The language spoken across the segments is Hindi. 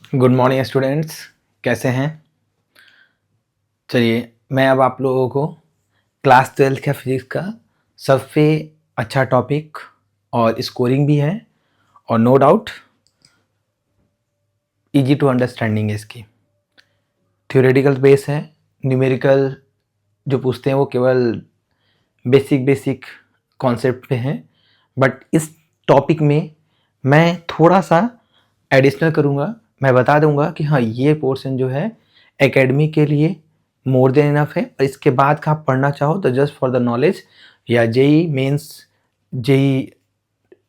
गुड मॉर्निंग स्टूडेंट्स, कैसे हैं? चलिए, मैं अब आप लोगों को क्लास 12 का फिजिक्स का सबसे अच्छा टॉपिक और स्कोरिंग भी है और no doubt easy to understanding है इसकी। थ्योरेटिकल बेस है, न्यूमेरिकल जो पूछते हैं वो केवल बेसिक बेसिक कॉन्सेप्ट पे हैं, बट इस टॉपिक में मैं थोड़ा सा एडिशनल करूँगा। मैं बता दूंगा कि हाँ, ये पोर्शन जो है एकेडमी के लिए मोर देन इनफ है, और इसके बाद का आप पढ़ना चाहो तो जस्ट फॉर द नॉलेज, या जेई मेंस, जेई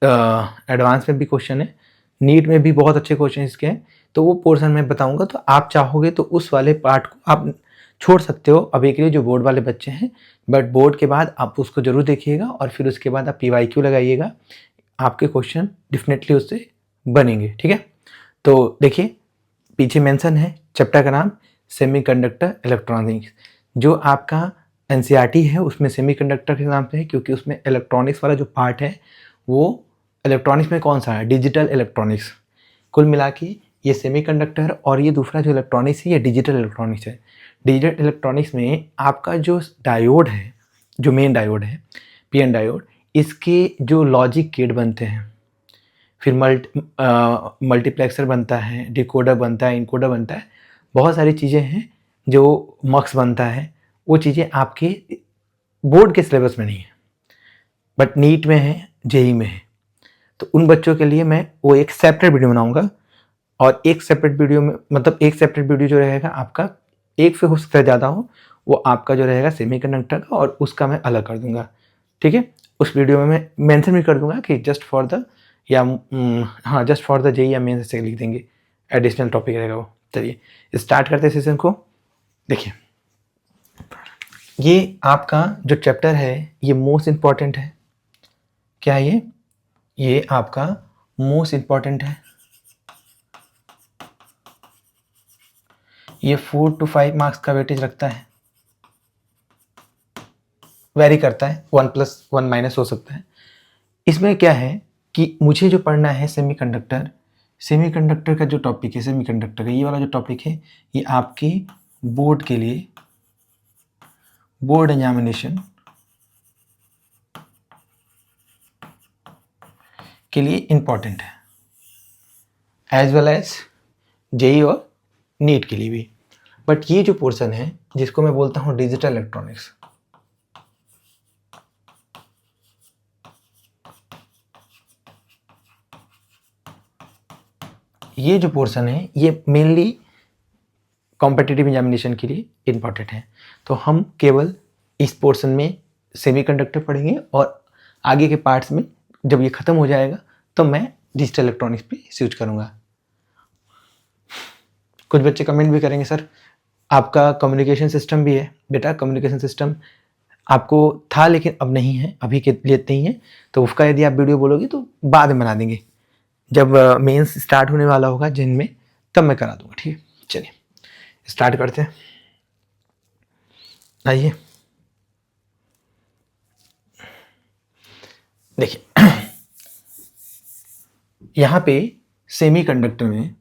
एडवांस में भी क्वेश्चन है, नीट में भी बहुत अच्छे क्वेश्चन इसके हैं, तो वो पोर्शन मैं बताऊंगा। तो आप चाहोगे तो उस वाले पार्ट को आप छोड़ सकते हो अभी के लिए, जो बोर्ड वाले बच्चे हैं, बट बोर्ड के बाद आप उसको जरूर देखिएगा और फिर उसके बाद आप PYQ लगाइएगा, आपके क्वेश्चन डेफिनेटली उससे बनेंगे। ठीक है, तो देखिए पीछे मेंशन है, चैप्टर का नाम सेमीकंडक्टर इलेक्ट्रॉनिक्स। जो आपका NCERT है उसमें सेमीकंडक्टर के नाम से है, क्योंकि उसमें इलेक्ट्रॉनिक्स वाला जो पार्ट है वो इलेक्ट्रॉनिक्स में कौन सा है, डिजिटल इलेक्ट्रॉनिक्स। कुल मिला के ये सेमीकंडक्टर और ये दूसरा जो इलेक्ट्रॉनिक्स है ये डिजिटल इलेक्ट्रॉनिक्स है। डिजिटल इलेक्ट्रॉनिक्स में आपका जो डायोड है, जो मेन डायोड है PN डायोड, इसके जो लॉजिक गेट बनते हैं, फिर मल्टीप्लेक्सर बनता है, डिकोडर बनता है, इनकोडर बनता है, बहुत सारी चीज़ें हैं, जो मक्स बनता है, वो चीज़ें आपके बोर्ड के सिलेबस में नहीं है बट नीट में है, जेई में है। तो उन बच्चों के लिए मैं वो एक सेपरेट वीडियो बनाऊंगा, और एक सेपरेट वीडियो में मतलब एक सेपरेट वीडियो जो रहेगा आपका, एक से हो सकता है ज़्यादा हो, वो आपका जो रहेगा सेमीकंडक्टर का, और उसका मैं अलग कर दूंगा। ठीक है, उस वीडियो में मैं मेंशन भी कर दूंगा कि जस्ट फॉर द, या हाँ, जस्ट फॉर द जेई या मेन से लिख देंगे, एडिशनल टॉपिक रहेगा वो। चलिए स्टार्ट करते हैं सेशन को। देखिए, ये आपका जो चैप्टर है ये मोस्ट इम्पॉर्टेंट है। क्या है ये आपका मोस्ट इम्पॉर्टेंट है। ये 4 to 5 मार्क्स का वेटेज रखता है, वेरी करता है, 1+1- हो सकता है। इसमें क्या है कि मुझे जो पढ़ना है सेमीकंडक्टर, सेमीकंडक्टर का जो टॉपिक है, सेमीकंडक्टर का ये वाला जो टॉपिक है, ये आपके बोर्ड के लिए, बोर्ड एग्जामिनेशन के लिए इम्पॉर्टेंट है, एज वेल एज जेई और नीट के लिए भी। बट ये जो पोर्शन है जिसको मैं बोलता हूँ डिजिटल इलेक्ट्रॉनिक्स, ये जो पोर्शन है ये मेनली कॉम्पिटिटिव एग्जामिनेशन के लिए इम्पॉर्टेंट है। तो हम केवल इस पोर्शन में सेमीकंडक्टर पढ़ेंगे, और आगे के पार्ट्स में जब ये ख़त्म हो जाएगा तो मैं डिजिटल इलेक्ट्रॉनिक्स पे स्विच करूँगा। कुछ बच्चे कमेंट भी करेंगे, सर आपका कम्युनिकेशन सिस्टम भी है। बेटा, कम्युनिकेशन सिस्टम आपको था लेकिन अब नहीं है, अभी के लिए नहीं है, तो उसका यदि आप वीडियो बोलोगे तो बाद में बना देंगे, जब मेंस स्टार्ट होने वाला होगा जिनमें, तब मैं करा दूंगा। ठीक है, चलिए स्टार्ट करते हैं। आइए देखिए, यहाँ पे सेमीकंडक्टर में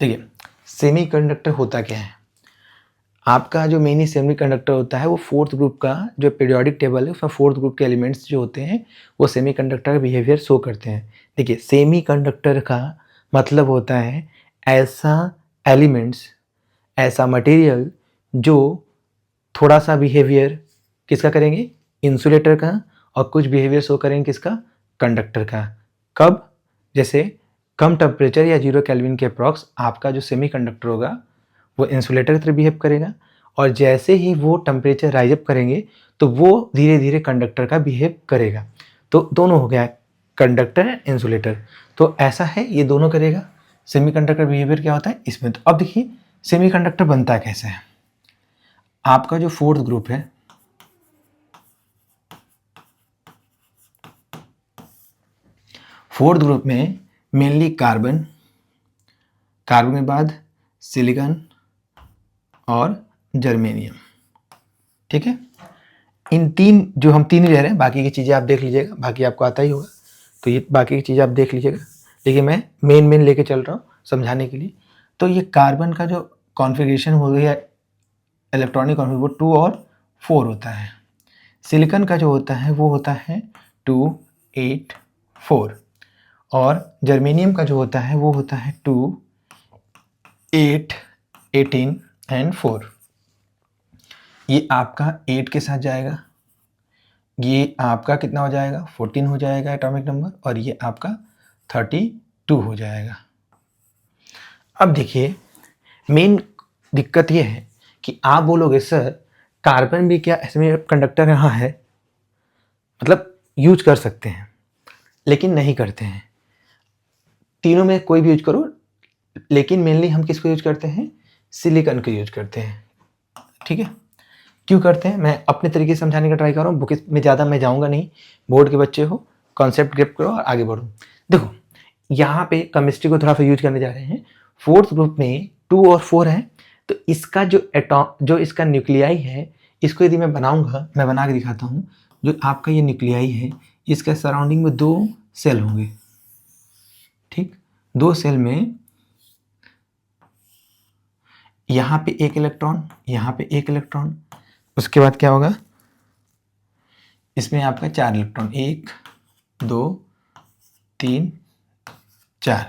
देखिए, सेमीकंडक्टर होता क्या है। आपका जो मेन सेमीकंडक्टर होता है वो फोर्थ ग्रुप का जो पीरियोडिक टेबल है उसमें फोर्थ ग्रुप के एलिमेंट्स जो होते हैं वो सेमीकंडक्टर का बिहेवियर शो करते हैं। देखिए, सेमीकंडक्टर का मतलब होता है ऐसा एलिमेंट्स, ऐसा मटेरियल जो थोड़ा सा बिहेवियर किसका करेंगे, इंसुलेटर का, और कुछ बिहेवियर शो करेंगे किसका, कंडक्टर का। कब, जैसे कम टेम्परेचर या 0 केल्विन के अप्रॉक्स आपका जो सेमीकंडक्टर होगा वो इंसुलेटर की तरह बिहेव करेगा, और जैसे ही वो टेम्परेचर राइज अप करेंगे तो वो धीरे धीरे कंडक्टर का बिहेव करेगा। तो दोनों हो गया, कंडक्टर एंड इंसुलेटर। तो ऐसा है, ये दोनों करेगा। सेमीकंडक्टर बिहेवियर क्या होता है इसमें। तो अब देखिए सेमीकंडक्टर बनता कैसे है। आपका जो फोर्थ ग्रुप है, फोर्थ ग्रुप में मेनली कार्बन, कार्बन के बाद सिलिकॉन और जर्मेनियम। ठीक है, इन तीन जो हम तीन ही ले रहे हैं, बाकी की चीज़ें आप देख लीजिएगा, बाकी आपको आता ही होगा, तो ये बाकी की चीज़ें आप देख लीजिएगा। देखिए मैं मेन लेके चल रहा हूँ समझाने के लिए। तो ये कार्बन का जो कॉन्फ़िगरेशन हो गया इलेक्ट्रॉनिक कॉन्फ़िगरेशन, वो 2 और 4 होता है। सिलिकॉन का जो होता है वो होता है 2 8 4, और जर्मेनियम का जो होता है वो होता है 2 8 18 एंड 4। ये आपका 8 के साथ जाएगा, ये आपका कितना हो जाएगा 14 हो जाएगा एटॉमिक नंबर, और ये आपका 32 हो जाएगा। अब देखिए मेन दिक्कत ये है कि आप बोलोगे सर कार्बन भी क्या इसमें कंडक्टर यहाँ है, मतलब यूज कर सकते हैं, लेकिन नहीं करते हैं। तीनों में कोई भी यूज करो, लेकिन मेनली हम किसको यूज करते हैं, सिलिकॉन को यूज करते हैं। ठीक है, क्यों करते हैं मैं अपने तरीके से समझाने का ट्राई कर रहा हूँ, बुक में ज़्यादा मैं जाऊँगा नहीं, बोर्ड के बच्चे हो, कॉन्सेप्ट ग्रिप करो और आगे बढ़ो। देखो यहाँ पे केमिस्ट्री को थोड़ा सा यूज करने जा रहे हैं। फोर्थ ग्रुप में 2 और 4 है, तो इसका जो इसका न्यूक्लियाई है, इसको यदि मैं बनाऊंगा, मैं बना के दिखाता हूँ। जो आपका ये न्यूक्लियाई है, इसके सराउंडिंग में 2 सेल होंगे। ठीक, 2 सेल में यहाँ पे 1 इलेक्ट्रॉन, यहाँ पे 1 इलेक्ट्रॉन, उसके बाद क्या होगा, इसमें आपका 4 इलेक्ट्रॉन, 1 2 3 4।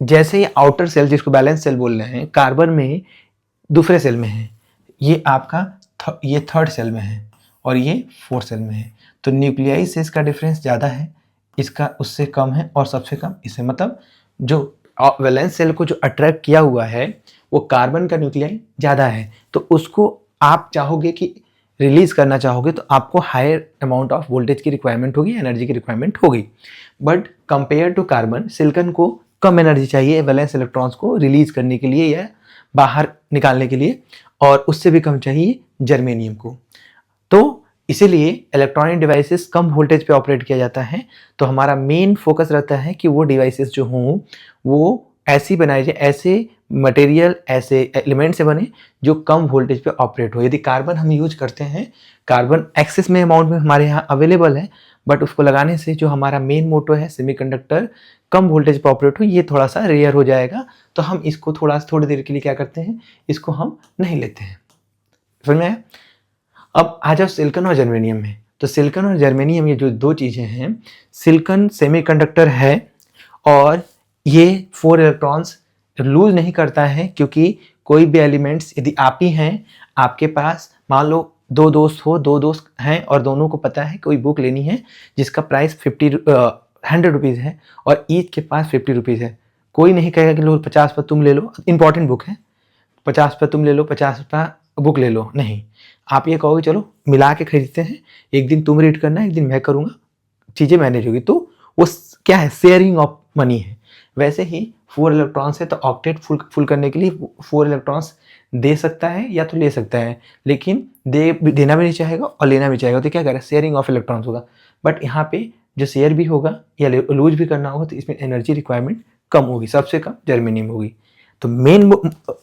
जैसे ये आउटर सेल जिसको बैलेंस सेल बोल रहे हैं, कार्बन में दूसरे सेल में है, ये आपका ये थर्ड सेल में है और ये फोर्थ सेल में है। तो न्यूक्लियाई से इसका डिफरेंस ज़्यादा है, इसका उससे कम है, और सबसे कम इससे, मतलब जो वैलेंस सेल को जो अट्रैक्ट किया हुआ है वो कार्बन का न्यूक्लियाई ज़्यादा है, तो उसको आप चाहोगे कि रिलीज करना चाहोगे तो आपको हायर अमाउंट ऑफ वोल्टेज की रिक्वायरमेंट होगी, एनर्जी की रिक्वायरमेंट होगी। But compare to carbon, silicon को कम एनर्जी चाहिए वैलेंस इलेक्ट्रॉन्स को रिलीज करने के लिए या बाहर निकालने के लिए, और उससे भी कम चाहिए जर्मेनियम को। तो इसीलिए इलेक्ट्रॉनिक डिवाइसेस कम वोल्टेज पे ऑपरेट किया जाता है। तो हमारा मेन फोकस रहता है कि वो डिवाइसेस जो हों वो ऐसी बनाई जाए, ऐसे मटेरियल, ऐसे एलिमेंट से बने जो कम वोल्टेज पे ऑपरेट हो। यदि कार्बन हम यूज करते हैं, कार्बन एक्सेस में अमाउंट में हमारे यहाँ अवेलेबल है, बट उसको लगाने से जो हमारा मेन मोटो है सेमीकंडक्टर कम वोल्टेज पे ऑपरेट हो, ये थोड़ा सा रेयर हो जाएगा। तो हम इसको थोड़ी देर के लिए क्या करते हैं, इसको हम नहीं लेते हैं। समझ में आया? अब आ जाओ सिलिकॉन और जर्मेनियम में। तो सिलिकॉन और जर्मेनियम ये जो 2 चीज़ें हैं, सिलिकॉन सेमीकंडक्टर है और ये 4 इलेक्ट्रॉन्स लूज नहीं करता है, क्योंकि कोई भी एलिमेंट्स यदि आप ही हैं, आपके पास मान लो 2 दोस्त हैं और दोनों को पता है कोई बुक लेनी है जिसका प्राइस 100 रुपीज़ है और ईच के पास 50 रुपीज़ है। कोई नहीं कहेगा कि लो 50 पर तुम ले लो, इंपॉर्टेंट बुक है, 50 पर तुम ले लो, 50 पर बुक ले लो, नहीं। आप ये कहोगे चलो मिला के खरीदते हैं, एक दिन तुम रीड करना, एक दिन मैं करूँगा, चीज़ें मैनेज होगी। तो वो क्या है, शेयरिंग ऑफ मनी है। वैसे ही 4 इलेक्ट्रॉन्स है तो ऑक्टेट फुल करने के लिए 4 इलेक्ट्रॉन्स दे सकता है या तो ले सकता है, लेकिन देना भी नहीं चाहेगा और लेना भी चाहेगा, तो क्या करेगा, शेयरिंग ऑफ इलेक्ट्रॉन्स होगा। बट यहाँ पे जो शेयर भी होगा या लूज भी करना होगा तो इसमें एनर्जी रिक्वायरमेंट कम होगी, सबसे कम जर्मेनियम होगी। तो मेन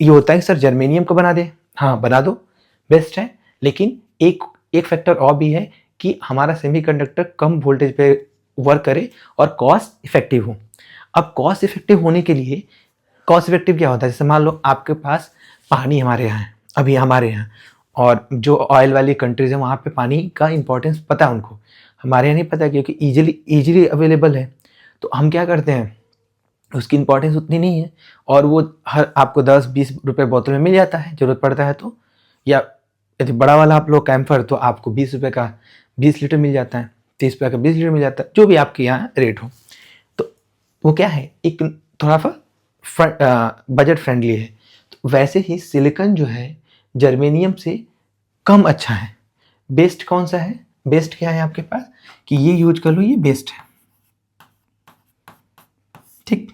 ये होता है सर जर्मेनियम को बना दे, हाँ बना दो, बेस्ट है। लेकिन एक फैक्टर और भी है कि हमारा सेमीकंडक्टर कम वोल्टेज पे वर्क करे और कॉस्ट इफेक्टिव हो। अब कॉस्ट इफेक्टिव होने के लिए, कॉस्ट इफेक्टिव क्या होता है, जैसे मान लो आपके पास पानी हमारे यहाँ है, अभी हमारे यहाँ, और जो ऑयल वाली कंट्रीज है वहाँ पे पानी का इंपॉर्टेंस पता है उनको, हमारे यहाँ नहीं पता, क्योंकि ईजिली अवेलेबल है। तो हम क्या करते हैं, उसकी इंपॉर्टेंस उतनी नहीं है, और वो हर आपको 10-20 रुपये बोतल में मिल जाता है, ज़रूरत पड़ता है तो, या यदि बड़ा वाला आप लोग कैंपर तो आपको 20 रुपये का 20 लीटर मिल जाता है, 30 रुपये का 20 लीटर मिल जाता है, जो भी आपके यहाँ रेट हो। तो वो क्या है, एक थोड़ा सा बजट फ्रेंडली है। तो वैसे ही सिलिकॉन जो है जर्मेनियम से कम अच्छा है। बेस्ट कौन सा है, बेस्ट क्या है आपके पास कि ये यूज कर लो, ये बेस्ट है, ठीक।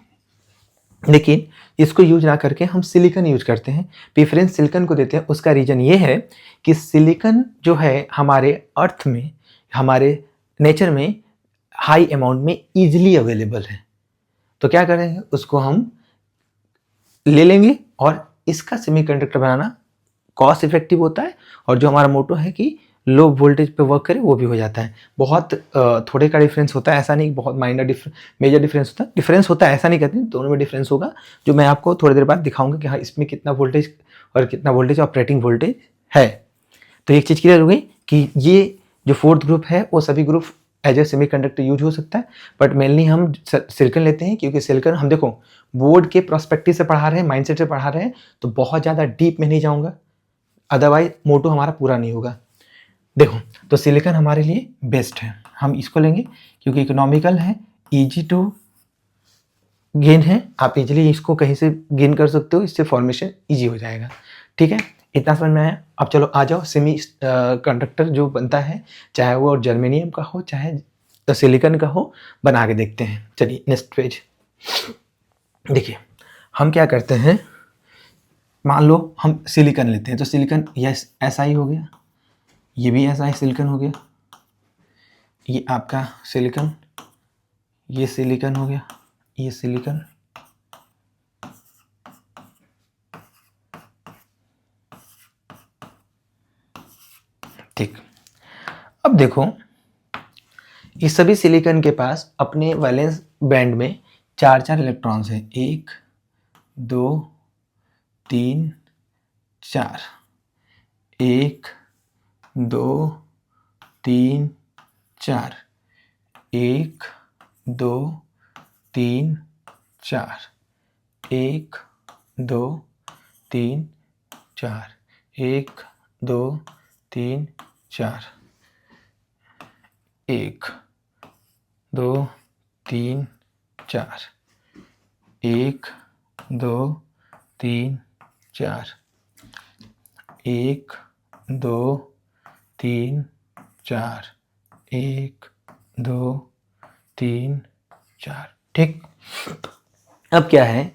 लेकिन इसको यूज ना करके हम सिलिकॉन यूज करते हैं, प्रेफरेंस सिलिकॉन को देते हैं। उसका रीजन ये है कि सिलिकॉन जो है हमारे अर्थ में, हमारे नेचर में हाई अमाउंट में इजीली अवेलेबल है। तो क्या करेंगे, उसको हम ले लेंगे और इसका सेमीकंडक्टर बनाना कॉस्ट इफेक्टिव होता है, और जो हमारा मोटो है कि लो वोल्टेज पे वर्क करे वो भी हो जाता है। बहुत थोड़े का डिफरेंस होता है, ऐसा नहीं बहुत माइनर मेजर डिफरेंस होता है, ऐसा नहीं कहते, दोनों में डिफरेंस होगा, जो मैं आपको थोड़ी देर बाद दिखाऊंगा कि हाँ इसमें कितना वोल्टेज ऑपरेटिंग वोल्टेज है। तो एक चीज़ क्लियर हो गई कि ये जो फोर्थ ग्रुप है वो सभी group as a semiconductor use हो सकता है, बट मेनली हम सिलिकॉन लेते हैं क्योंकि सिलिकॉन हम देखो बोर्ड के प्रोस्पेक्टिव से पढ़ा रहे हैं, माइंडसेट से पढ़ा रहे हैं, तो बहुत ज़्यादा डीप में नहीं जाऊँगा, अदरवाइज मोटो हमारा पूरा नहीं होगा। देखो तो सिलिकॉन हमारे लिए बेस्ट है, हम इसको लेंगे क्योंकि इकोनॉमिकल है, ईजी टू गेन है, आप इजीली इसको कहीं से गेन कर सकते हो, इससे फॉर्मेशन ईजी हो जाएगा। ठीक है, इतना समझ में आया। अब चलो आ जाओ सेमी कंडक्टर जो बनता है, चाहे वो जर्मेनियम का हो चाहे सिलिकॉन का हो, बना के देखते हैं। चलिए नेक्स्ट पेज। देखिए हम क्या करते हैं, मान लो हम सिलिकॉन लेते हैं, तो सिलिकॉन यस ऐसा ही हो गया, ये भी ऐसा ही सिलिकॉन हो गया, ये आपका सिलिकॉन, ये सिलिकॉन हो गया, ये सिलिकॉन, ठीक। अब देखो ये सभी सिलिकॉन के पास अपने वैलेंस बैंड में 4 इलेक्ट्रॉन्स हैं, 1 2 3 4, 1 2 3 4, 1 2 3 4, 1 2 3 4, 1 2 3 4, 1 2 3 4, 1 2 3 4, 1 2 3 4, 1 2 3 4, ठीक। अब क्या है,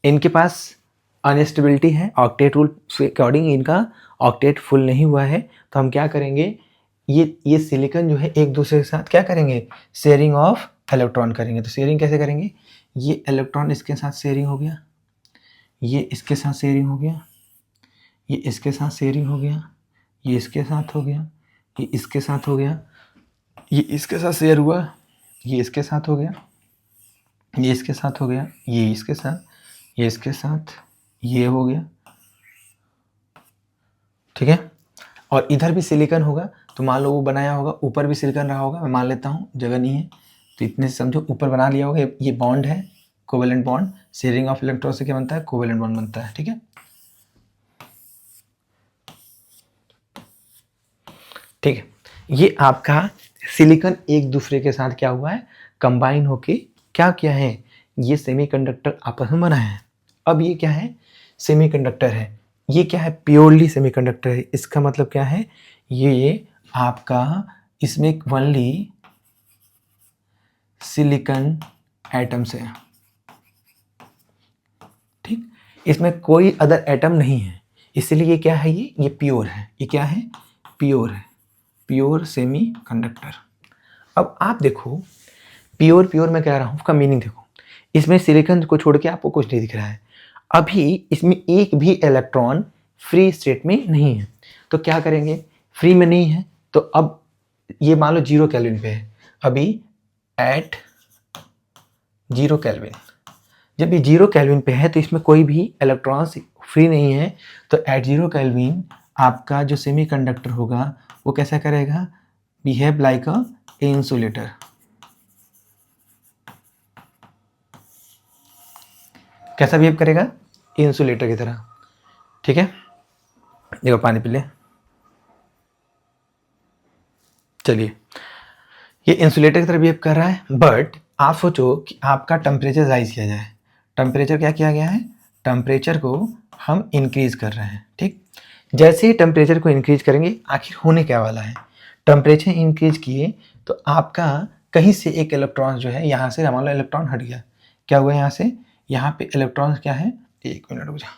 इनके पास अनस्टेबिलिटी है, ऑक्टेट रूल के अकॉर्डिंग इनका ऑक्टेट फुल नहीं हुआ है, तो हम क्या करेंगे, ये सिलिकॉन जो है एक दूसरे के साथ क्या करेंगे, शेयरिंग ऑफ इलेक्ट्रॉन करेंगे। तो शेयरिंग कैसे करेंगे, ये इलेक्ट्रॉन इसके साथ शेयरिंग हो गया, ये इसके साथ शेयरिंग हो गया, ये इसके साथ शेयरिंग हो गया, ये इसके साथ हो गया, ये इसके साथ हो गया, ये इसके साथ शेयर हुआ, ये इसके साथ हो गया, ये इसके साथ हो गया, ये इसके साथ, ये इसके साथ, ये हो गया, ठीक है। और इधर भी सिलिकॉन होगा, तो मान लो वो बनाया होगा, ऊपर भी सिलिकॉन रहा होगा, मैं मान लेता हूँ, जगह नहीं है तो इतने से समझो ऊपर बना लिया होगा, ये बॉन्ड है, covalent bond, sharing of electron से क्या बनता है, कोवेलेंट बॉन्ड बनता है, ठीक है। ठीक है, ये आपका सिलिकॉन एक दूसरे के साथ क्या हुआ है, कंबाइन होके क्या किया है, ये सेमीकंडक्टर आपस में बना है। अब ये क्या है, सेमीकंडक्टर है, ये क्या है, प्योरली सेमीकंडक्टर है। इसका मतलब क्या है, ये आपका इसमें ओनली सिलिकॉन एटम्स है, ठीक, इसमें कोई अदर एटम नहीं है, इसलिए ये क्या है, ये प्योर है, ये क्या है, प्योर है, प्योर सेमी कंडक्टर। अब आप देखो प्योर मैं कह रहा हूँ, उसका मीनिंग देखो, इसमें सिलिकॉन को छोड़ के आपको कुछ नहीं दिख रहा है, अभी इसमें एक भी इलेक्ट्रॉन फ्री स्टेट में नहीं है, तो क्या करेंगे, फ्री में नहीं है, तो अब ये मान लो 0 केल्विन पे है, अभी एट 0 केल्विन, जब ये 0 केल्विन पे है तो इसमें कोई भी इलेक्ट्रॉन्स फ्री नहीं है, तो एट 0 केल्विन आपका जो सेमीकंडक्टर होगा वो कैसा करेगा, बिहेव लाइक अ इंसुलेटर, कैसा बिहेव करेगा, इंसुलेटर की तरह, ठीक है। देखो पानी पी ले, चलिए ये इंसुलेटर की तरह बिहेव कर रहा है, बट आप सोचो कि आपका टेम्परेचर राइज किया जाए, टेम्परेचर क्या किया गया है, टेम्परेचर को हम इंक्रीज कर रहे हैं, ठीक। जैसे ही टेम्परेचर को इंक्रीज करेंगे, आखिर होने क्या वाला है, टेम्परेचर इंक्रीज किए तो आपका कहीं से एक इलेक्ट्रॉन जो है, यहाँ से मान लो इलेक्ट्रॉन हट गया, क्या हुआ यहाँ से, यहाँ पे इलेक्ट्रॉन क्या है, 1 मिनट रुक जा,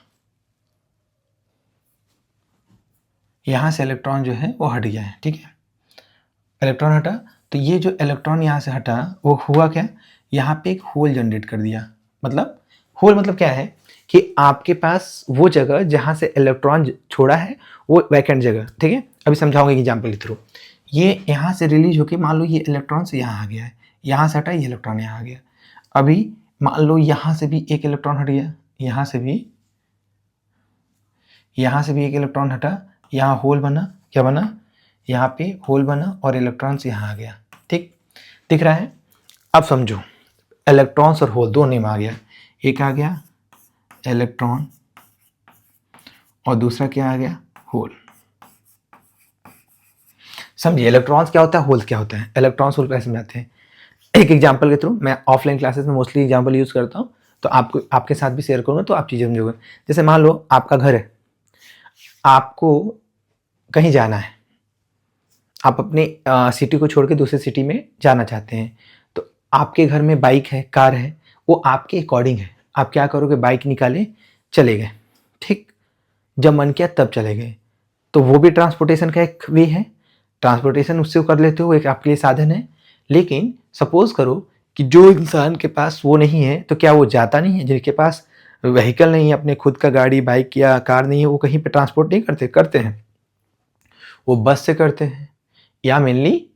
यहाँ से इलेक्ट्रॉन जो है वो हट गया है, ठीक है, इलेक्ट्रॉन हटा, तो ये जो इलेक्ट्रॉन यहाँ से हटा वो हुआ क्या, यहाँ पे एक होल जनरेट कर दिया, मतलब होल मतलब क्या है कि आपके पास वो जगह जहाँ से इलेक्ट्रॉन छोड़ा है वो वैकेंट जगह, ठीक है। अभी समझाऊंगा एग्जाम्पल के थ्रू। ये यहाँ से रिलीज होके मान लो ये इलेक्ट्रॉन से यहाँ आ गया है, यहाँ से हटा, ये इलेक्ट्रॉन यहाँ आ गया। अभी मान लो यहाँ से भी एक इलेक्ट्रॉन हट गया, यहाँ से भी एक इलेक्ट्रॉन हटा, यहाँ होल बना, क्या बना, यहाँ पे होल बना और इलेक्ट्रॉन से यहाँ आ गया, ठीक दिख रहा है। अब समझो इलेक्ट्रॉन्स और होल दो नेम आ गया, एक आ गया इलेक्ट्रॉन और दूसरा क्या आ गया, होल। समझिए इलेक्ट्रॉन्स क्या होता है, होल्स क्या होता है। इलेक्ट्रॉन्स होल कैसे समझाते हैं, एक एग्जांपल के थ्रू। मैं ऑफलाइन क्लासेस में मोस्टली एग्जांपल यूज़ करता हूँ, तो आपके साथ भी शेयर करूँगा तो आप चीज़ें समझोगे। जैसे मान लो आपका घर है, आपको कहीं जाना है, आप अपने सिटी को छोड़ के दूसरे सिटी में जाना चाहते हैं, तो आपके घर में बाइक है, कार है, वो आपके अकॉर्डिंग है। आप क्या करोगे, बाइक निकाले चले गए, ठीक, जब मन किया तब चले गए, तो वो भी ट्रांसपोर्टेशन का एक वे है, ट्रांसपोर्टेशन उससे कर लेते हो, एक आपके लिए साधन है। लेकिन सपोज करो कि जो इंसान के पास वो नहीं है, तो क्या वो जाता नहीं है, जिनके पास व्हीकल नहीं है, अपने खुद का गाड़ी बाइक या कार नहीं है, वो कहीं पे ट्रांसपोर्ट नहीं करते हैं, वो बस से करते हैं या मेनली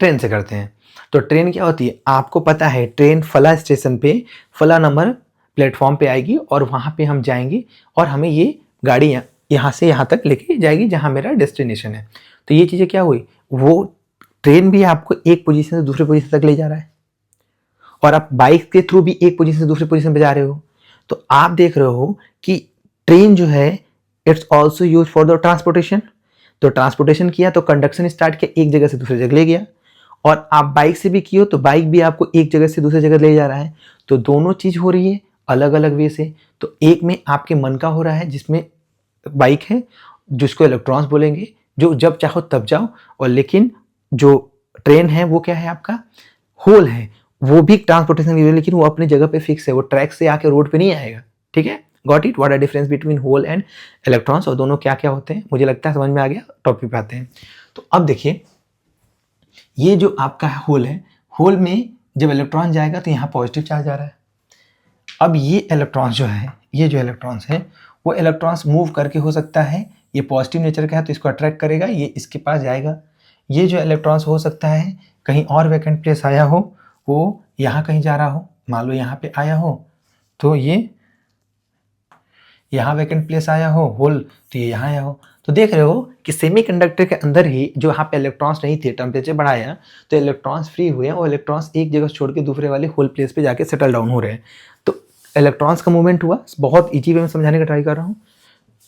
ट्रेन से करते हैं। तो ट्रेन क्या होती है, आपको पता है ट्रेन फला स्टेशन पे फला नंबर प्लेटफॉर्म पे आएगी और वहाँ पे हम जाएंगे और हमें ये गाड़ी यहाँ से यहाँ तक लेके जाएगी जहाँ मेरा डेस्टिनेशन है। तो ये चीज़ें क्या हुई, वो ट्रेन भी आपको एक पोजीशन से दूसरे पोजीशन तक ले जा रहा है और आप बाइक के थ्रू भी एक पोजीशन से दूसरे पोजीशन पे जा रहे हो। तो आप देख रहे हो कि ट्रेन जो है it's also use for the transportation. तो ट्रांसपोर्टेशन किया तो कंडक्शन स्टार्ट किया, एक जगह से दूसरी जगह ले गया। और आप बाइक से भी किए तो बाइक भी आपको एक जगह से दूसरी जगह ले जा रहा है। तो दोनों चीज़ हो रही है अलग अलग वे से। तो एक में आपके मन का हो रहा है जिसमें बाइक है, जिसको इलेक्ट्रॉन्स बोलेंगे, जो जब चाहो तब जाओ। और लेकिन जो ट्रेन है वो क्या है, आपका होल है, वो भी ट्रांसपोर्टेशन की, लेकिन वो अपनी जगह पे फिक्स है, वो ट्रैक से आके रोड पे नहीं आएगा, ठीक है। Got it, what are difference between hole and electrons, और दोनों क्या क्या होते हैं, मुझे लगता है समझ में आ गया। टॉपिक पे आते हैं। तो अब देखिए ये जो आपका होल है, होल में जब इलेक्ट्रॉन जाएगा तो यहाँ पॉजिटिव चार्ज आ रहा है। अब ये इलेक्ट्रॉन्स जो है, ये जो इलेक्ट्रॉन्स है वो इलेक्ट्रॉन्स मूव करके हो सकता है, ये पॉजिटिव नेचर का है तो इसको अट्रैक्ट करेगा, ये इसके पास जाएगा। ये जो इलेक्ट्रॉन्स हो सकता है कहीं और वैकेंट प्लेस आया हो, वो यहाँ कहीं जा रहा हो, मान लो यहाँ पे आया हो तो ये यहाँ वैकेंट प्लेस आया हो होल, तो ये यहाँ आया हो। तो देख रहे हो कि सेमीकंडक्टर के अंदर ही जो यहाँ पे इलेक्ट्रॉन्स नहीं थे, टेम्परेचर बढ़ाया तो इलेक्ट्रॉन्स फ्री हुए और इलेक्ट्रॉन्स एक जगह छोड़ के दूसरे वाले होल प्लेस पे जाके सेटल डाउन हो रहे हैं। तो इलेक्ट्रॉन्स का मूवमेंट हुआ, बहुत ईजी वे में समझाने का ट्राई कर रहा हूँ।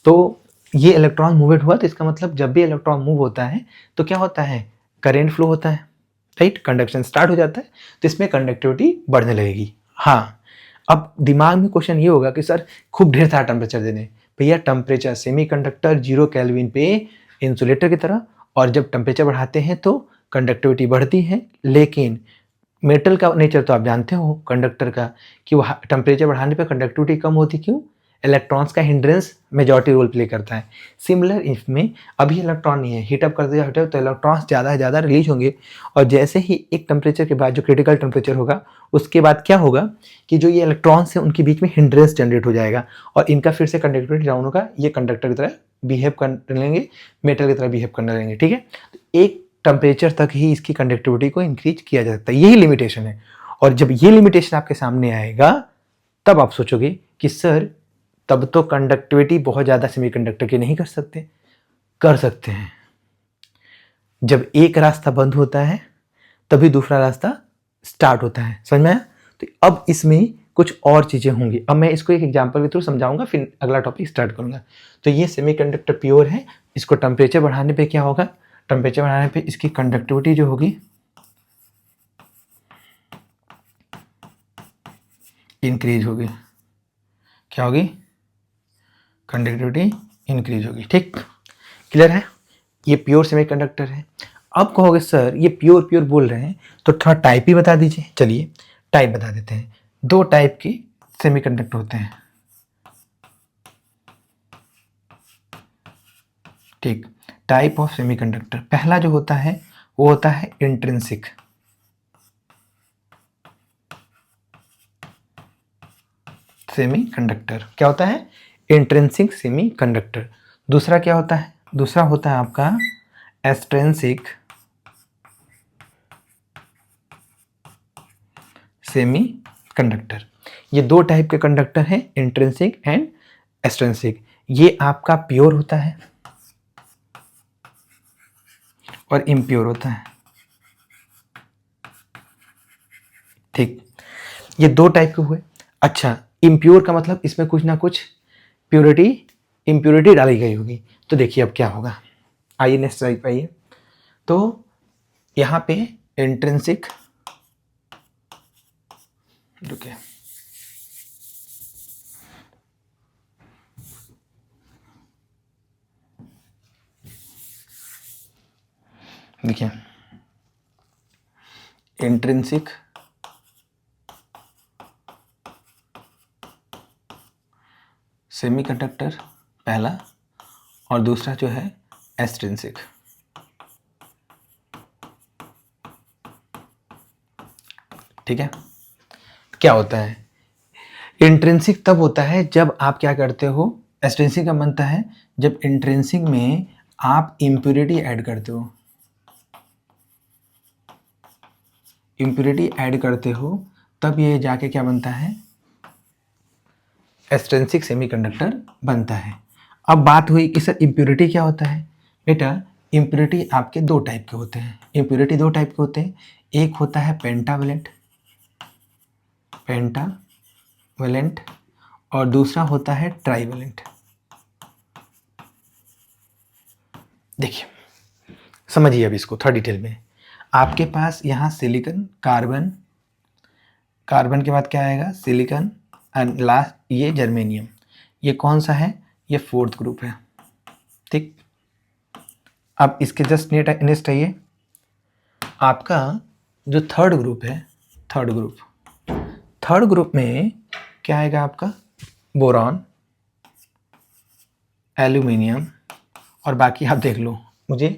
तो ये इलेक्ट्रॉन मूवमेंट हुआ, तो इसका मतलब जब भी इलेक्ट्रॉन मूव होता है तो क्या होता है, करेंट फ्लो होता है, राइट, कंडक्शन स्टार्ट हो जाता है, तो इसमें कंडक्टिविटी बढ़ने लगेगी। हाँ, अब दिमाग में क्वेश्चन ये होगा कि सर खूब ढेर सारा टेम्परेचर देने, भैया टेम्परेचर सेमीकंडक्टर 0 केल्विन पे इंसुलेटर की तरह, और जब टेम्परेचर बढ़ाते हैं तो कंडक्टिविटी बढ़ती है। लेकिन मेटल का नेचर तो आप जानते हो कंडक्टर का, कि वह टेम्परेचर बढ़ाने पे कंडक्टिविटी कम होती, क्यों, इलेक्ट्रॉन्स का हिंड्रेंस मेजॉरिटी रोल प्ले करता है। सिमिलर इसमें अभी इलेक्ट्रॉन नहीं है, हीटअप करते जाओ तो इलेक्ट्रॉन्स ज़्यादा से ज़्यादा रिलीज होंगे, और जैसे ही एक टेम्परेचर के बाद जो क्रिटिकल टेम्परेचर होगा उसके बाद क्या होगा कि जो ये इलेक्ट्रॉन्स हैं उनके बीच में हिंड्रेंस जनरेट हो जाएगा और इनका फिर से कंडक्टिविटी डाउन होगा, ये कंडक्टर की तरह बिहेव करने लेंगे, मेटल की तरह बिहेव करने लगेंगे, ठीक है। तो एक टेम्परेचर तक ही इसकी कंडक्टिविटी को इंक्रीज किया जा सकता है, यही लिमिटेशन है। और जब ये लिमिटेशन आपके सामने आएगा तब आप सोचोगे कि सर तब तो कंडक्टिविटी बहुत ज़्यादा सेमीकंडक्टर की नहीं कर सकते, कर सकते हैं। जब एक रास्ता बंद होता है तभी दूसरा रास्ता स्टार्ट होता है, समझ में आया। तो अब इसमें कुछ और चीज़ें होंगी, अब मैं इसको एक एग्जांपल के थ्रू समझाऊंगा, फिर अगला टॉपिक स्टार्ट करूंगा। तो ये सेमीकंडक्टर प्योर है, इसको टेम्परेचर बढ़ाने पे क्या होगा, टेम्परेचर बढ़ाने पे इसकी कंडक्टिविटी जो होगी इंक्रीज होगी, क्या होगी, कंडक्टिविटी इंक्रीज होगी, ठीक, क्लियर है। ये प्योर सेमीकंडक्टर है। अब कहोगे सर ये प्योर प्योर बोल रहे हैं तो थोड़ा टाइप ही बता दीजिए। चलिए टाइप बता देते हैं। दो टाइप के सेमीकंडक्टर होते हैं, ठीक, टाइप ऑफ सेमीकंडक्टर। पहला जो होता है वो होता है इंट्रिंसिक, सेमीकंडक्टर। क्या होता है? Intrinsic semiconductor. दूसरा क्या होता है? दूसरा होता है आपका एक्सट्रिंसिक सेमीकंडक्टर। ये दो टाइप के कंडक्टर हैं, इंट्रिंसिक एंड एक्सट्रिंसिक। ये आपका प्योर होता है और इम्प्योर होता है। ठीक, ये दो टाइप के हुए। अच्छा, इम्प्योर का मतलब इसमें कुछ ना कुछ प्योरिटी इम्प्योरिटी डाली गई होगी। तो देखिए अब क्या होगा, आइए नेक्स्ट स्लाइड पे आइए। तो यहाँ पे इंट्रिंसिक, रुकिए, देखिए इंट्रिंसिक सेमीकंडक्टर पहला, और दूसरा जो है एक्सट्रिंसिक। ठीक है, क्या होता है? इंट्रिंसिक तब होता है जब आप क्या करते हो, एक्सट्रिंसिक का बनता है जब इंट्रिंसिक में आप इम्प्योरिटी ऐड करते हो। इम्प्योरिटी ऐड करते हो तब ये जाके क्या बनता है, एक्सट्रिंसिक सेमीकंडक्टर बनता है। अब बात हुई कि सर इम्प्योरिटी क्या होता है? बेटा इम्प्योरिटी आपके दो टाइप के होते हैं। इम्प्योरिटी दो टाइप के होते हैं, एक होता है पेंटावेलेंट, पेंटावेलेंट, और दूसरा होता है ट्राइवेलेंट। देखिए समझिए अब इसको थोड़ा डिटेल में। आपके पास यहाँ सिलिकॉन, कार्बन, कार्बन के बाद क्या आएगा, सिलिकॉन, एंड लास्ट ये जर्मेनियम। ये कौन सा है? ये फोर्थ ग्रुप है। ठीक, अब इसके जस्ट नेक्स्ट आइए, आपका जो थर्ड ग्रुप है, थर्ड ग्रुप में क्या आएगा आपका, बोरॉन, एल्यूमिनियम, और बाकी आप देख लो, मुझे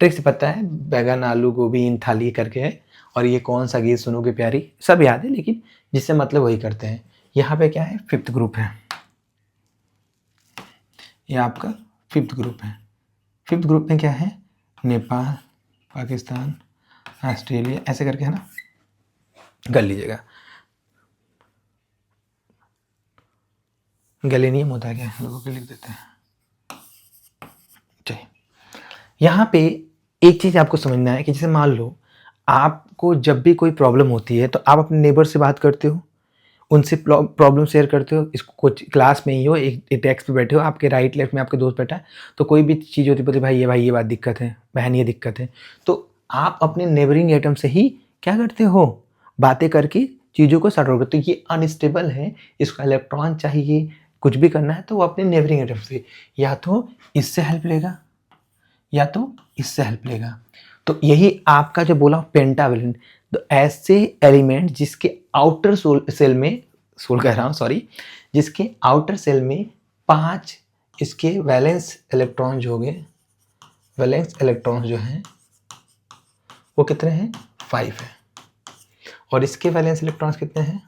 ट्रिक से पता है, बैगन, आलू, गोभी, इन थाली करके है, और ये कौन सा गीत सुनोगे प्यारी, सब याद है, लेकिन जिससे मतलब वही करते हैं। यहाँ पे क्या है, फिफ्थ ग्रुप है, ये आपका फिफ्थ ग्रुप है। फिफ्थ ग्रुप में क्या है, नेपाल, पाकिस्तान, ऑस्ट्रेलिया, ऐसे करके है ना, कर लीजिएगा। गैलेनियम होता है क्या, लोगों के लिख देते हैं। चलिए, यहाँ पे एक चीज़ आपको समझना है कि जैसे मान लो आपको जब भी कोई प्रॉब्लम होती है तो आप अपने नेबर से बात करते हो, उनसे प्रॉब्लम शेयर करते हो। इसको कुछ क्लास में ही हो, एक डेस्क पे बैठे हो, आपके राइट लेफ्ट में आपके दोस्त बैठा है, तो कोई भी चीज़ होती है, बोलते भाई ये बात दिक्कत है, बहन ये दिक्कत है, तो आप अपने नेबरिंग आइटम से ही क्या करते हो, बातें करके चीज़ों को सॉर्ट आउट करते हो। तो ये अनस्टेबल है, इसका इलेक्ट्रॉन चाहिए, कुछ भी करना है तो वो अपने नेबरिंग आइटम से, या तो इससे हेल्प लेगा या तो इससे हेल्प लेगा। तो यही आपका जो बोला पेंटावेलेंट, तो ऐसे एलिमेंट जिसके आउटर सेल में, सोल कह रहा हूँ सॉरी, जिसके आउटर सेल में 5 इसके वैलेंस इलेक्ट्रॉन जो होंगे, वैलेंस इलेक्ट्रॉन जो हैं वो कितने हैं, 5 है, और इसके वैलेंस इलेक्ट्रॉन्स कितने हैं,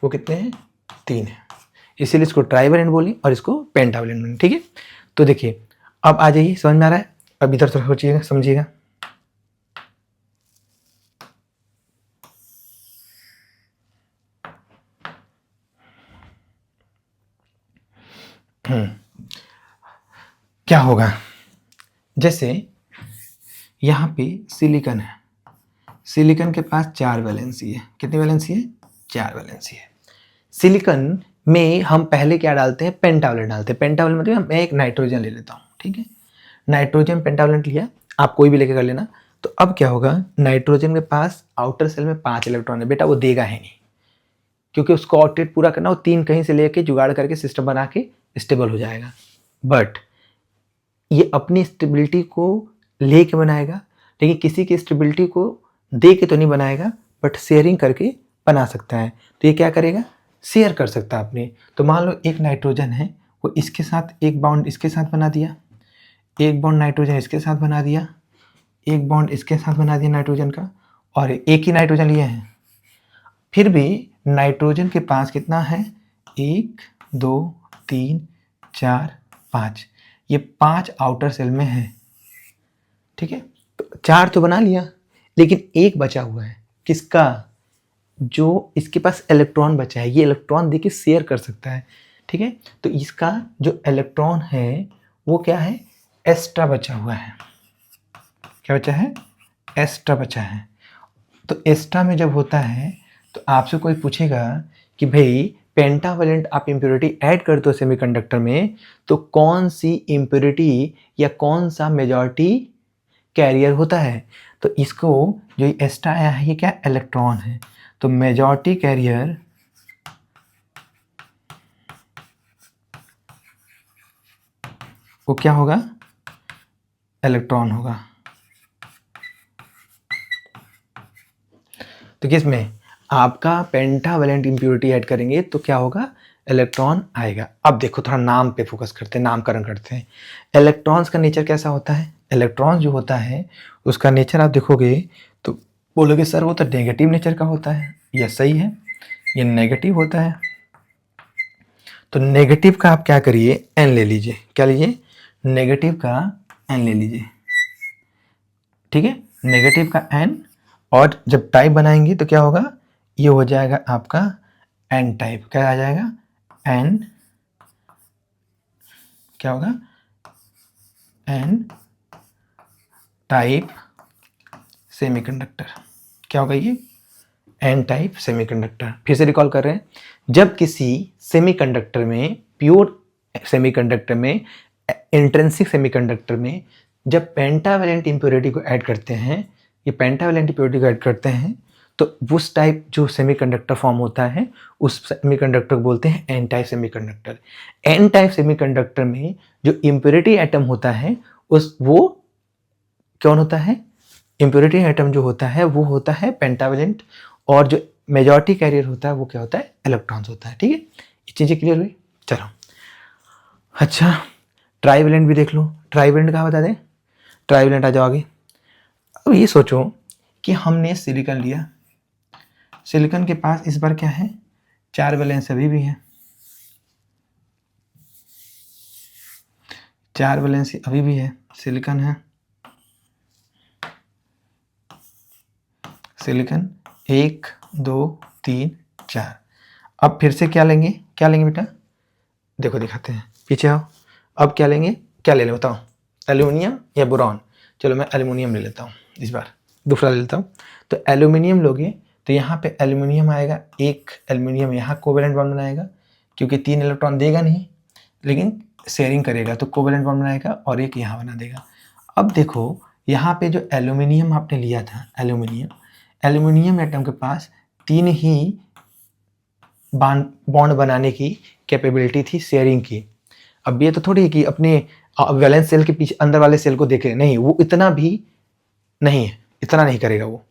वो कितने हैं, 3 है। इसीलिए इसको ट्राइवेलेंट बोली और इसको पेंटावेलेंट बोली। ठीक है, तो देखिए अब आ जाइए, समझ में आ रहा है? अब इधर थोड़ा सोचिएगा, समझिएगा। क्या होगा, जैसे यहाँ पे सिलिकॉन है, सिलिकॉन के पास 4 वैलेंसी है। कितनी वैलेंसी है, 4 वैलेंसी है। सिलिकॉन में हम पहले क्या डालते हैं, पेंटावेलेंट डालते हैं। पेंटावेलेंट मतलब मैं एक नाइट्रोजन ले लेता हूँ, ठीक है, नाइट्रोजन पेंटावेलेंट लिया, आप कोई भी लेके कर लेना। तो अब क्या होगा, नाइट्रोजन के पास आउटर सेल में 5 इलेक्ट्रॉन है, बेटा वो देगा ही नहीं, क्योंकि उसको ऑक्टेट पूरा करना, वो 3 कहीं से लेके जुगाड़ करके सिस्टम बना के स्टेबल हो जाएगा। बट ये अपनी स्टेबिलिटी को लेके बनाएगा, लेकिन किसी की स्टेबिलिटी को दे के तो नहीं बनाएगा, बट शेयरिंग करके बना सकता है। तो ये क्या करेगा, शेयर कर सकता है अपने। तो मान लो एक नाइट्रोजन है, वो इसके साथ एक बॉन्ड इसके साथ बना दिया, एक बॉन्ड नाइट्रोजन इसके साथ बना दिया, एक बॉन्ड इसके साथ बना दिया नाइट्रोजन का, और एक ही नाइट्रोजन लिए हैं, फिर भी नाइट्रोजन के पास कितना है, 1 2 3 4 5, ये 5 आउटर सेल में है, ठीक है। तो 4 तो बना लिया, लेकिन एक बचा हुआ है, किसका, जो इसके पास इलेक्ट्रॉन बचा है, ये इलेक्ट्रॉन देके शेयर कर सकता है, ठीक है। तो इसका जो इलेक्ट्रॉन है वो क्या है, एक्स्ट्रा बचा हुआ है, क्या बचा है, एक्स्ट्रा बचा है। तो एक्स्ट्रा में जब होता है तो आपसे कोई पूछेगा कि भाई पेंटावेलेंट आप इम्प्योरिटी ऐड करते हो सेमीकंडक्टर में, तो कौन सी इम्प्योरिटी या कौन सा मेजॉरिटी कैरियर होता है, तो इसको जो एक्स्ट्रा आया है ये क्या, इलेक्ट्रॉन है, तो मेजॉरिटी कैरियर वो क्या होगा, इलेक्ट्रॉन होगा। तो किसमें, आपका पेंटावेलेंट इम्प्योरिटी ऐड करेंगे तो क्या होगा, इलेक्ट्रॉन आएगा। अब देखो थोड़ा नाम पे फोकस करते हैं, नामकरण करते हैं। इलेक्ट्रॉन्स का नेचर कैसा होता है, इलेक्ट्रॉन जो होता है उसका नेचर आप देखोगे तो बोलोगे सर वो तो नेगेटिव नेचर का होता है, यह सही है, ये नेगेटिव होता है। तो नेगेटिव का आप क्या करिए, एन ले लीजिए, क्या लीजिए, नेगेटिव का एन ले लीजिए, ठीक है, नेगेटिव का एन। और जब टाइप बनाएंगे तो क्या होगा, ये हो जाएगा आपका एन टाइप, क्या आ जाएगा, एन, क्या होगा, एन टाइप सेमीकंडक्टर, क्या होगा ये, एन टाइप सेमीकंडक्टर। फिर से रिकॉल कर रहे हैं, जब किसी सेमीकंडक्टर में, प्योर सेमीकंडक्टर में, इंट्रिंसिक सेमीकंडक्टर में जब पेंटावेलेंट इम्प्योरिटी को ऐड करते हैं, ये पेंटावेलेंट इम्प्योरिटी को ऐड करते हैं, तो उस टाइप जो सेमीकंडक्टर फॉर्म होता है उस सेमीकंडक्टर को बोलते हैं N type semiconductor. N type semiconductor में जो इम्प्योरिटी एटम होता है उस वो कौन होता है, इम्प्योरिटी एटम जो होता है वो होता है पेंटावेलेंट, और जो मेजॉरिटी कैरियर होता है वो क्या होता है, इलेक्ट्रॉन्स होता है, ठीक है। ये चीज़ें क्लियर हुई, चलो। अच्छा ट्राइवेलेंट भी देख लो, ट्राइवेलेंट कहाँ बता दें, ट्राइवेलेंट आ जाओ आगे। अब ये सोचो कि हमने सिलिकॉन लिया, सिलिकॉन के पास इस बार क्या है, 4 वैलेंस अभी भी है, 4 वैलेंस अभी भी है, सिलिकॉन है, सिलिकॉन 1 2 3 4। अब फिर से क्या लेंगे, क्या लेंगे बेटा, देखो दिखाते हैं, पीछे आओ। अब क्या लेंगे, क्या ले लें बताओ, एल्यूमिनियम या बोरॉन, चलो मैं एल्यूमिनियम ले लेता हूँ, इस बार दूसरा ले लेता हूँ। तो एल्यूमिनियम लोगे तो यहाँ पे एल्यूमिनियम आएगा, एक एल्यूमिनियम यहाँ कोवेलेंट बॉन्ड बनाएगा, क्योंकि 3 इलेक्ट्रॉन देगा नहीं लेकिन शेयरिंग करेगा, तो कोवेलेंट बॉन्ड बनाएगा और एक यहाँ बना देगा। अब देखो यहाँ पे जो एल्यूमिनियम आपने लिया था, एल्यूमिनियम एटम के पास 3 ही बॉन्ड बनाने की कैपेबिलिटी थी शेयरिंग की। अब ये तो थोड़ी है कि अपने वैलेंस सेल के पीछे अंदर वाले सेल को देखे, नहीं, वो इतना भी नहीं है, इतना नहीं करेगा वो।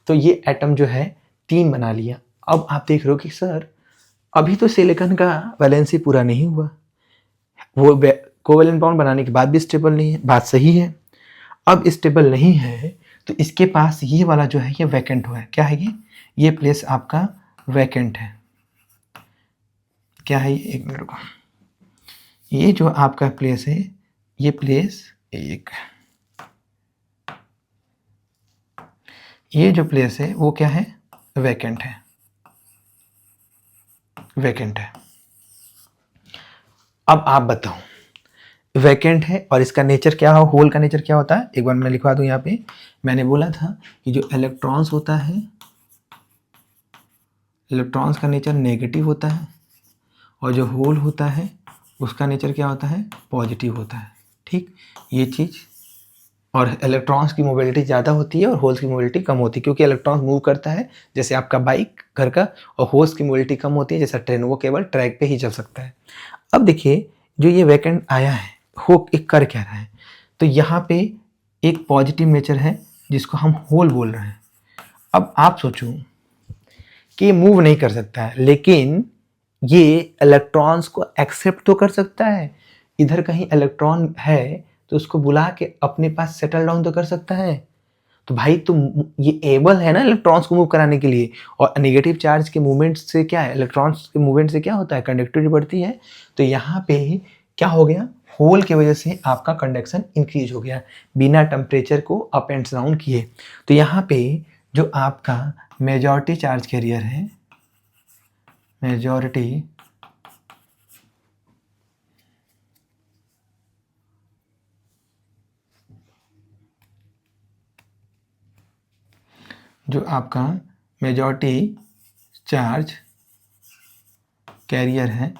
तो ये एटम जो है 3 बना लिया। अब आप देख रहे हो कि सर अभी तो सिलिकॉन का वैलेंसी पूरा नहीं हुआ, वो कोवेलेंट बॉन्ड बनाने के बाद भी स्टेबल नहीं है, बात सही है। अब स्टेबल नहीं है तो इसके पास ये वाला जो है ये वैकेंट हुआ है, क्या है ये प्लेस आपका वैकेंट है, क्या है ये, एक मिनट रुको, ये जो आपका प्लेस है ये प्लेस एक, ये जो प्लेस है वो क्या है, वैकेंट है, वैकेंट है। अब आप बताओ वैकेंट है और इसका नेचर क्या हो, होल का नेचर क्या होता है, एक बार मैं लिखवा दूं यहाँ पे। मैंने बोला था कि जो इलेक्ट्रॉन्स होता है, इलेक्ट्रॉन्स का नेचर नेगेटिव होता है, और जो होल होता है उसका नेचर क्या होता है, पॉजिटिव होता है, ठीक, ये चीज़। और इलेक्ट्रॉन्स की मोबिलिटी ज़्यादा होती है और होल्स की मोबिलिटी कम होती है, क्योंकि इलेक्ट्रॉन्स मूव करता है जैसे आपका बाइक घर का, और होल्स की मोबिलिटी कम होती है जैसा ट्रेन, वो केवल ट्रैक पे ही चल सकता है। अब देखिए जो ये वैकेंट आया है वो एक कर क्या रहा है, तो यहाँ पे एक पॉजिटिव नेचर है जिसको हम होल बोल रहे हैं। अब आप सोचो कि ये मूव नहीं कर सकता है, लेकिन ये इलेक्ट्रॉन्स को एक्सेप्ट तो कर सकता है, इधर कहीं इलेक्ट्रॉन है तो उसको बुला के अपने पास सेटल डाउन तो कर सकता है। तो भाई ये एबल है ना इलेक्ट्रॉन्स को मूव कराने के लिए, और नेगेटिव चार्ज के मूवमेंट से क्या है, इलेक्ट्रॉन्स के मूवमेंट से क्या होता है, कंडक्टिविटी बढ़ती है। तो यहाँ पे क्या हो गया, होल की वजह से आपका कंडक्शन इंक्रीज हो गया बिना टेम्परेचर को अप एंड डाउन किए। तो यहाँ पे जो आपका मेजॉरिटी चार्ज कैरियर है, मेजॉरिटी जो आपका मेजॉरिटी चार्ज कैरियर है,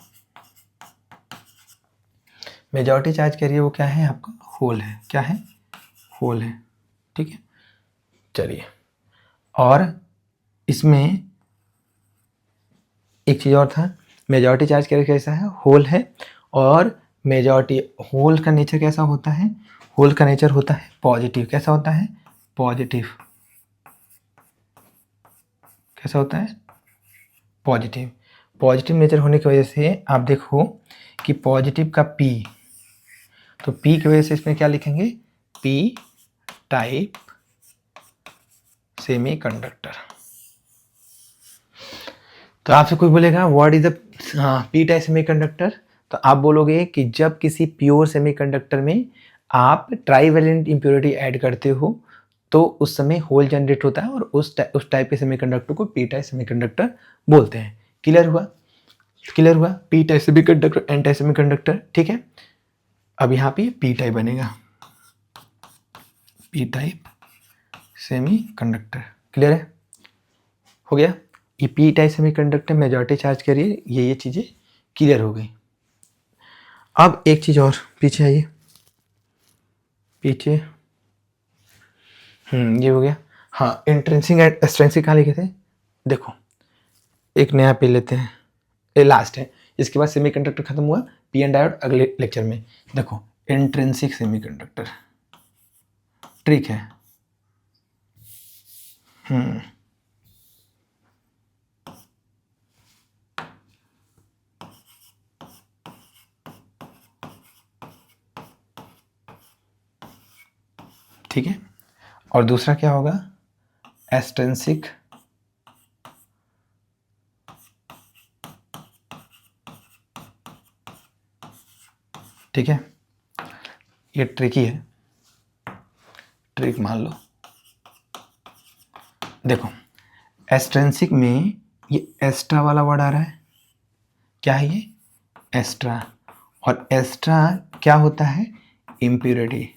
मेजॉरिटी चार्ज कैरियर वो क्या है आपका, होल है। क्या है, होल है, ठीक है। चलिए, और इसमें एक चीज़ और था, मेजॉरिटी चार्ज कैरियर कैसा है, होल है। और मेजॉरिटी होल का नेचर कैसा होता है, होल का नेचर होता है पॉजिटिव। कैसा होता है, पॉजिटिव। कैसा होता है, पॉजिटिव। पॉजिटिव नेचर होने की वजह से आप देखो कि पॉजिटिव का P, तो P की वजह से इसमें क्या लिखेंगे, P टाइप सेमीकंडक्टर। तो आपसे कोई बोलेगा what is the P type semiconductor, तो आप बोलोगे कि जब किसी प्योर सेमीकंडक्टर में आप ट्राईवैलेंट इम्प्योरिटी ऐड करते हो तो उस समय होल जनरेट होता है, और उस टाइप के सेमीकंडक्टर को P टाइप सेमीकंडक्टर बोलते हैं। क्लियर हुआ, क्लियर हुआ, P type semiconductor, N type semiconductor, ठीक है। अब यहाँ पे P टाइप बनेगा, P टाइप सेमीकंडक्टर। क्लियर है, हो गया। ये P type semiconductor majority charge करिए, ये चीज़ें क्लियर हो गई। अब एक चीज़ और, पीछे आइए, पीछे, ये हो गया। हाँ, इंट्रिंसिक एंड एक्सट्रिंसिक कहाँ लिखे थे, देखो एक नया पे लेते हैं, ये लास्ट है, इसके बाद सेमीकंडक्टर खत्म हुआ, पी एन डायोड अगले लेक्चर में। देखो इंट्रिंसिक सेमीकंडक्टर ट्रिक है, ठीक है। और दूसरा क्या होगा, एक्सट्रिंसिक, ठीक है। ये ट्रिकी है, ट्रिक मान लो। देखो एक्सट्रिंसिक में ये एक्स्ट्रा वाला वर्ड आ रहा है, क्या है ये, एक्स्ट्रा। और एक्स्ट्रा क्या होता है, इम्प्योरिटी,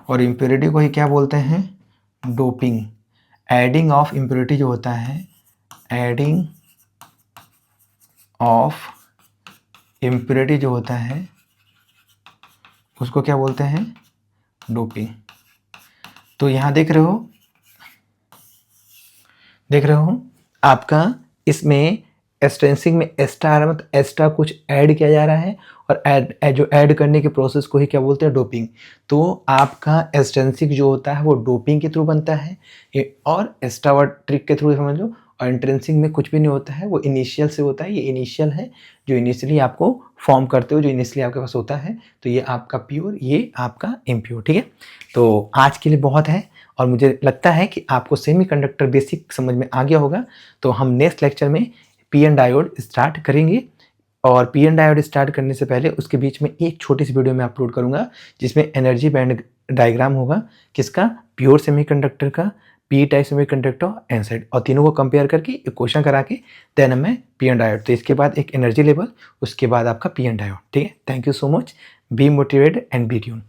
और इम्प्योरिटी को ही क्या बोलते हैं, डोपिंग। एडिंग ऑफ इम्प्योरिटी जो होता है, एडिंग ऑफ इम्प्योरिटी जो होता है उसको क्या बोलते हैं, डोपिंग। तो यहाँ देख रहे हो आपका इसमें एक्सट्रिंसिक में एक्स्ट्रा आ रहा है, मतलब एक्स्ट्रा कुछ ऐड किया जा रहा है, और जो ऐड करने के प्रोसेस को ही क्या बोलते हैं, डोपिंग। तो आपका एक्सट्रिंसिक जो होता है वो डोपिंग के थ्रू बनता है, और एक्स्ट्रा वर्ड ट्रिक के थ्रू समझ लो। और इंट्रिंसिक में कुछ भी नहीं होता है, वो इनिशियल से होता है, ये इनिशियल है जो इनिशियली आपको फॉर्म करते हो, जो इनिशियली आपके पास होता है। तो ये आपका प्योर, ये आपका इम्प्योर, ठीक है। तो आज के लिए बहुत है, और मुझे लगता है कि आपको सेमीकंडक्टर बेसिक समझ में आ गया होगा। तो हम नेक्स्ट लेक्चर में पी एन डायोड स्टार्ट करेंगे, और पी एन डायोड स्टार्ट करने से पहले उसके बीच में एक छोटी सी वीडियो मैं अपलोड करूंगा जिसमें एनर्जी बैंड डायग्राम होगा, किसका, प्योर सेमीकंडक्टर का, P type semiconductor, N side, और तीनों को कंपेयर करके एक क्वेश्चन करा के देन मैं पी एन डायोड। तो इसके बाद एक एनर्जी लेवल, उसके बाद आपका पी एन डायोड, ठीक है। Thank you so much, be motivated and be tune.